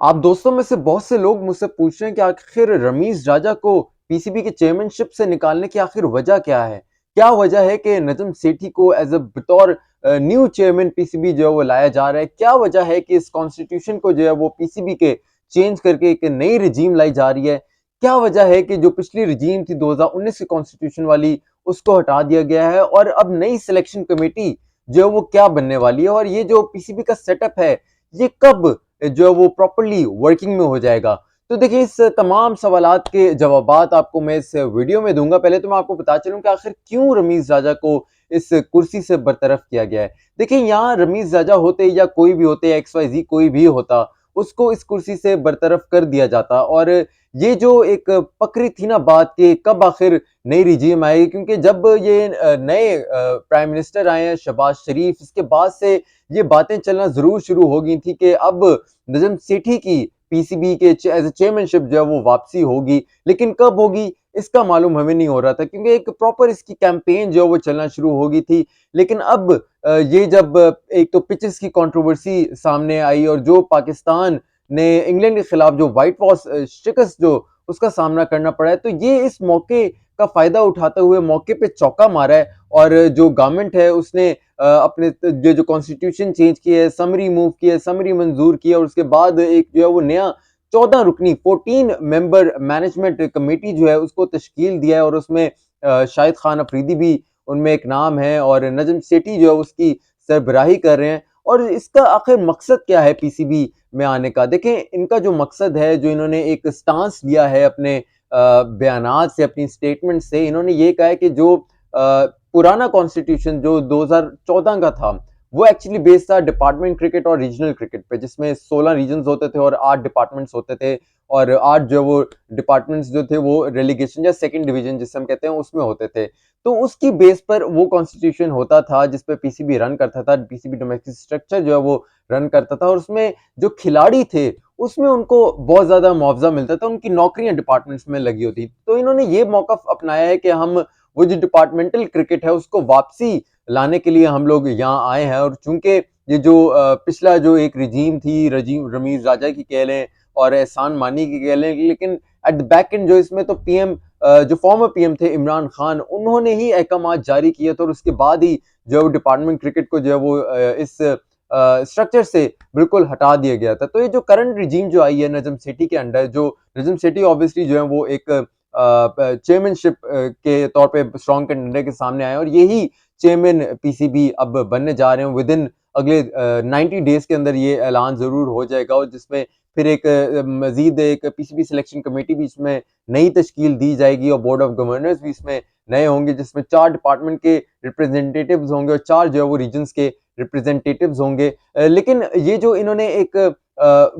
आप दोस्तों में से बहुत से लोग मुझसे पूछ रहे हैं कि आखिर रमीज राजा को पीसीबी के चेयरमैनशिप से निकालने की आखिर वजह क्या है? क्या वजह है कि नजम सेठी को एज बतौर न्यू चेयरमैन पीसीबी जो है वो लाया जा रहा है? क्या वजह है कि इस कॉन्स्टिट्यूशन को जो है वो पीसीबी के चेंज करके एक नई रिजीम लाई जा रही है? क्या वजह है कि जो पिछली रिजीम थी 2019 की कॉन्स्टिट्यूशन वाली उसको हटा दिया गया है और अब नई सिलेक्शन कमेटी जो है वो क्या बनने वाली है? और ये जो पीसीबी का सेटअप है ये कब जो है वो प्रॉपर्ली वर्किंग में हो जाएगा? तो देखिए इस तमाम सवालात के जवाबात आपको मैं इस वीडियो में दूंगा। पहले तो मैं आपको बता चलूं कि आखिर क्यों रमीज राजा को इस कुर्सी से बरतरफ किया गया है। देखिए यहाँ रमीज राजा होते या कोई भी होते, एक्स वाई जी कोई भी होता, उसको इस कुर्सी से बरतरफ कर दिया जाता। और ये जो एक पकड़ी थी ना बात के कब आखिर नई रिजीम आएगी, क्योंकि जब ये नए प्राइम मिनिस्टर आए हैं शहबाज शरीफ, इसके बाद से ये बातें चलना जरूर शुरू हो गई थी कि अब नजम सेठी की पीसीबी के एज चेयरमैनशिप जो है वो वापसी होगी। लेकिन कब होगी इसका मालूम हमें नहीं हो रहा था, क्योंकि एक प्रॉपर इसकी कैंपेन जो है वो चलना शुरू हो गई थी। लेकिन अब ये जब एक तो पिचेस की कंट्रोवर्सी सामने आई और जो पाकिस्तान ने इंग्लैंड के खिलाफ जो व्हाइट वॉश शिकस्त जो उसका सामना करना पड़ा है, तो ये इस मौके का फायदा उठाते हुए मौके पे चौका मारा है। और जो गवर्नमेंट है उसने अपने जो कॉन्स्टिट्यूशन चेंज की है, समरी मूव की है, समरी मंजूर की है, और उसके बाद एक जो है वो नया 14 रुकनी 14 मेंबर मैनेजमेंट कमेटी जो है उसको तश्कील दिया है। और उसमें शाहिद खान अफरीदी भी उनमें एक नाम है और नजम सेठी जो है उसकी सरबराही कर रहे हैं। और इसका आखिर मकसद क्या है पीसीबी में आने का? देखें इनका जो मकसद है, जो इन्होंने एक स्टांस लिया है अपने बयानात से, अपनी स्टेटमेंट से, इन्होंने ये कहा है कि जो पुराना कॉन्स्टिट्यूशन जो 2014 का था वो एक्चुअली बेस्ड था डिपार्टमेंट क्रिकेट और रीजनल क्रिकेट पे, जिसमें 16 रीजन्स होते थे और 8 डिपार्टमेंट्स होते थे। और 8 जो वो डिपार्टमेंट्स जो थे वो रेलीगेशन या सेकंड डिवीजन जिसे हम कहते हैं उसमें होते थे। तो उसकी बेस पर वो कॉन्स्टिट्यूशन होता था जिसपे पीसीबी रन करता था, पीसीबी डोमेस्टिक स्ट्रक्चर जो है वो रन करता था। और उसमें जो खिलाड़ी थे उसमें उनको बहुत ज्यादा मुआवजा मिलता था, उनकी नौकरियां डिपार्टमेंट्स में लगी होती। तो इन्होंने ये मौका अपनाया है कि हम वो जो डिपार्टमेंटल क्रिकेट है उसको वापसी लाने के लिए हम लोग यहाँ आए हैं। और चूंकि ये जो पिछला जो एक रिजीम थी, रजीम रमीज राजा की कह लें और एहसान मानी की कह लें, लेकिन एट द बैक एंड जो इसमें तो पीएम जो फॉर्मर पीएम थे इमरान खान, उन्होंने ही अहकाम जारी किए थे। और उसके बाद ही जो है वो डिपार्टमेंट क्रिकेट को जो है वो इस स्ट्रक्चर से बिल्कुल हटा दिया गया था। तो ये जो करंट रिजीम जो आई है नजम सेठी के अंडर, जो नजम सेठी ऑब्वियसली जो है वो एक चेयरमैनशिप के तौर पे स्ट्रॉन्ग कंटेंडर के सामने आए और यही चेयरमैन पीसीबी अब बनने जा रहे हैं। विद इन अगले 90 डेज के अंदर ये ऐलान जरूर हो जाएगा। और जिसमें फिर एक मजीद एक पीसीबी सिलेक्शन कमेटी भी इसमें नई तश्कील दी जाएगी और बोर्ड ऑफ गवर्नर्स भी इसमें नए होंगे, जिसमें 4 डिपार्टमेंट के रिप्रेजेंटेटिव्स होंगे और 4 जो है वो रीजन्स के रिप्रेजेंटेटिव्स होंगे। लेकिन ये जो इन्होंने एक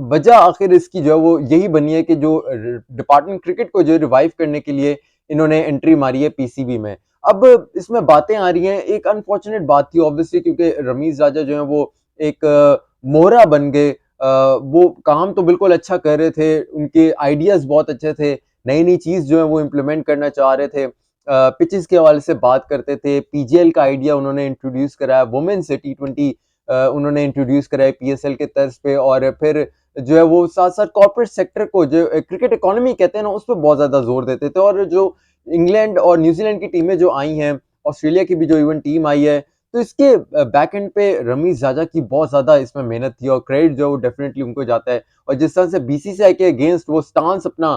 वजह आखिर इसकी जो है वो यही बनी है कि जो डिपार्टमेंट क्रिकेट को जो रिवाइव करने के लिए इन्होंने एंट्री मारी है पीसीबी में। अब इसमें बातें आ रही हैं, एक अनफॉर्चुनेट बात थी ऑब्वियसली, क्योंकि रमीज राजा जो है वो एक मोहरा बन गए। वो काम तो बिल्कुल अच्छा कर रहे थे, उनके आइडियाज बहुत अच्छे थे, नई नई चीज जो है वो इम्प्लीमेंट करना चाह रहे थे, पिचेस के हवाले से बात करते थे, पीजीएल का आइडिया उन्होंने इंट्रोड्यूस कराया, वुमेन्स T20 उन्होंने इंट्रोड्यूस कराया पीएसएल के तर्ज पे। और फिर जो है वो साथ साथ कॉर्पोरेट सेक्टर को जो क्रिकेट इकोनॉमी कहते हैं ना उस पर बहुत ज्यादा जोर देते थे। और जो इंग्लैंड और न्यूजीलैंड की टीमें जो आई हैं, ऑस्ट्रेलिया की भी जो इवन टीम आई है, तो इसके बैक एंड पे रमीज राजा की बहुत ज्यादा इसमें मेहनत थी और क्रेडिट जो है वो डेफिनेटली उनको जाता है। और जिस तरह से बीसीसीआई के अगेंस्ट वो स्टांस अपना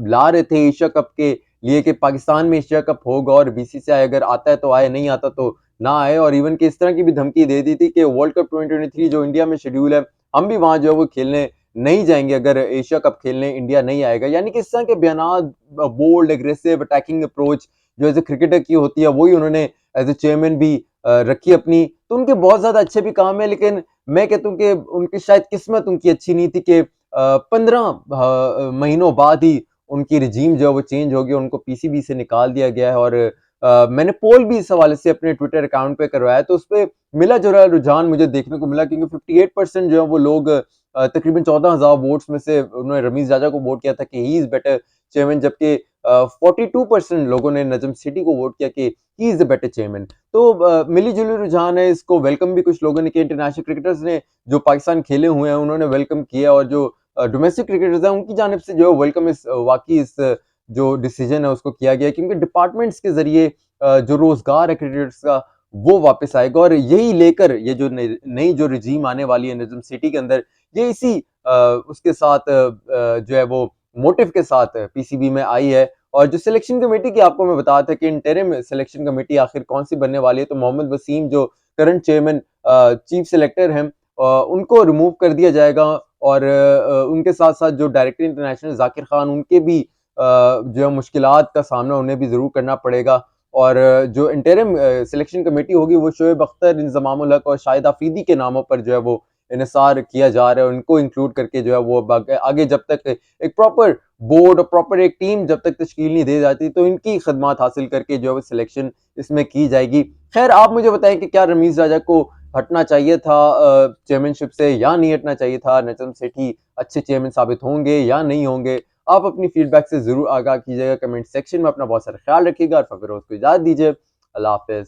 ला रहे थे एशिया कप के लिए कि पाकिस्तान में एशिया कप होगा और बीसीसीआई अगर आता है तो आए, नहीं आता तो ना आए, और इवन कि इस तरह की भी धमकी दे दी थी कि वर्ल्ड कप 2023 जो इंडिया में शेड्यूल है हम भी वहां जो है वो खेलने नहीं जाएंगे अगर एशिया कप खेलने इंडिया नहीं आएगा। यानी कि इस तरह के बयान, बोल्ड एग्रेसिव अटैकिंग अप्रोच जो एज ए क्रिकेटर की होती है वही उन्होंने एज ए चेयरमैन भी रखी अपनी। तो उनके बहुत ज्यादा अच्छे भी काम है, लेकिन मैं कहता हूँ कि उनकी शायद किस्मत उनकी अच्छी नहीं थी कि 15 महीनों बाद ही उनकी रिजीम जो है वो चेंज हो गई, उनको पीसीबी से निकाल दिया गया है। और मैंने पोल भी इस हवाले से अपने ट्विटर अकाउंट पे करवाया, तो उस पर मिला जुला रुझान मुझे देखने को मिला, क्योंकि 58% जो है वो लोग तकरीबन 14,000 वोट्स में से उन्होंने रमीज राजा को वोट किया था कि ही इज बेटर चेयरमैन, जबकि 42% लोगों ने नजम सिटी को वोट किया कि he is the better chairman. तो मिली जुली रुझान है, इसको वेलकम भी कुछ लोगों ने किया, इंटरनेशनल क्रिकेटर्स ने जो पाकिस्तान खेले हुए हैं उन्होंने वेलकम किया, और जो डोमेस्टिक क्रिकेटर्स हैं उनकी जानिब से जो है वेलकम इस वाकई इस जो डिसीजन है उसको किया गया है, क्योंकि डिपार्टमेंट्स के ज़रिए जो रोज़गार है क्रिकेटर्स का वो वापस आएगा और यही लेकर ये जो नई जो रिजीम आने वाली है निज़ाम सिटी के अंदर, ये इसी उसके साथ जो है वो मोटिव के साथ पीसीबी में आई है। और जो सिलेक्शन कमेटी की आपको मैं बताया था कि इंटरिम सिलेक्शन कमेटी आखिर कौन सी बनने वाली है, तो मोहम्मद वसीम जो करंट चेयरमैन चीफ सेलेक्टर हैं उनको रिमूव कर दिया जाएगा और उनके साथ साथ जो डायरेक्टर इंटरनेशनल जाकिर खान उनके भी जो है मुश्किलात का सामना उन्हें भी ज़रूर करना पड़ेगा। और जो इंटरिम सिलेक्शन कमेटी होगी वो शोएब अख्तर, इंज़माम उल हक और शाहिद आफरीदी के नामों पर जो है वो इन्हिसार किया जा रहा है। उनको इंक्लूड करके जो है वो आगे जब तक एक प्रॉपर बोर्ड और प्रॉपर एक टीम जब तक तश्कील नहीं दी जाती तो इनकी खदमात हासिल करके जो है वो सिलेक्शन इसमें की जाएगी। खैर आप मुझे बताएं कि क्या रमीज राजा को हटना चाहिए था चेयरमैनशिप से या नहीं हटना चाहिए था? नजम सेठी अच्छे चेयरमैन साबित होंगे या नहीं होंगे? आप अपनी फीडबैक से जरूर आगाह कीजिएगा कमेंट सेक्शन में। अपना बहुत सारा ख्याल रखिएगा और फिर उसको इजाजत दीजिए। अल्लाह हाफिज।